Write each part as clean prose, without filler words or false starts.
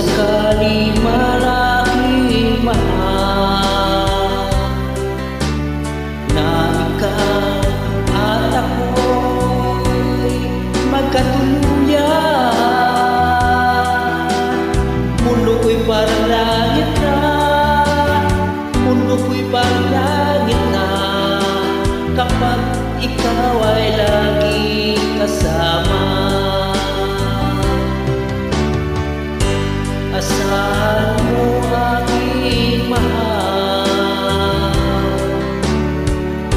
sakali man aking mahal, na ikaw at ako'y magkatuluyan. Mundo ko'y parang langit na, mundo ko'y parang langit na, kapag ikaw ay laging kasama. Asahan mo aking mahal,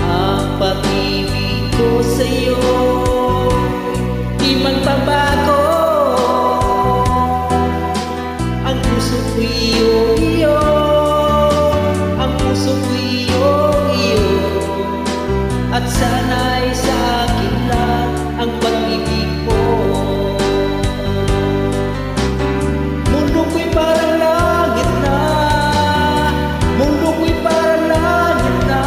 ang pag-ibig ko sa'yo di magbabago. Ang puso ko'y iyo, ang puso ko'y iyo, at sana'y sa akin lang ang pag-ibig mo. Mundo ko'y parang langit na, mundo ko'y parang langit na,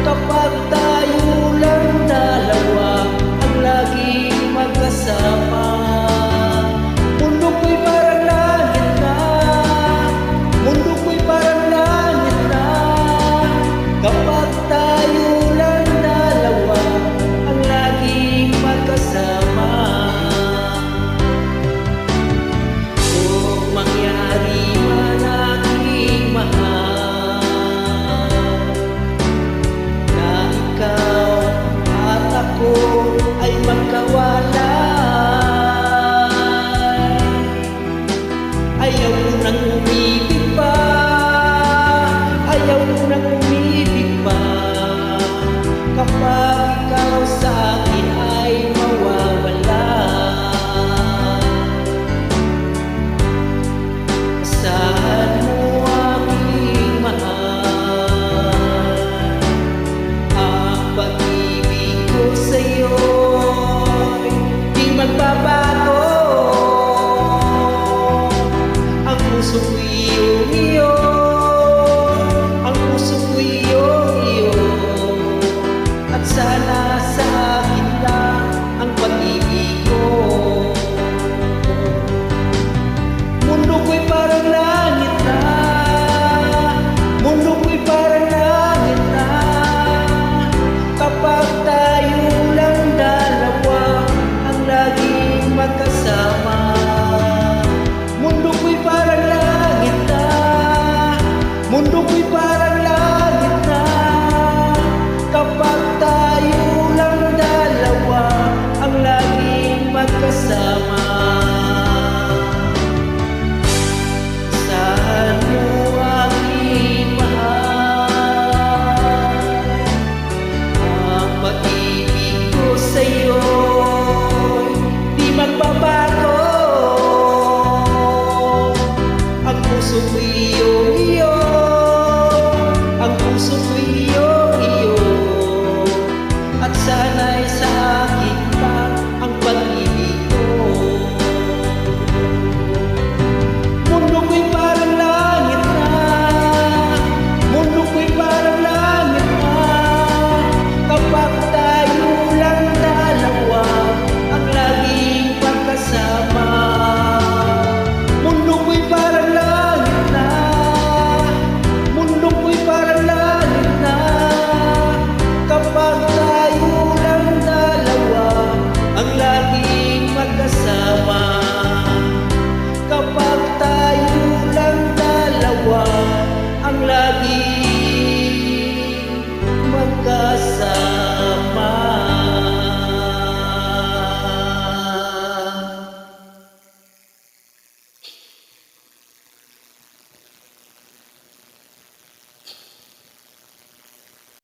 kapag tayo lang dalawa ang laging magkasama. Mundo ko'y parang langit na, mundo ko'y parang langit na, kapag tayo lang dalawa ang laging magkasama. Kung mangyari man aking mahal, na ikaw at ako ay magkawalay, ayaw ko nang umibig pa, ayaw ko nang umibig pa, kapag ikaw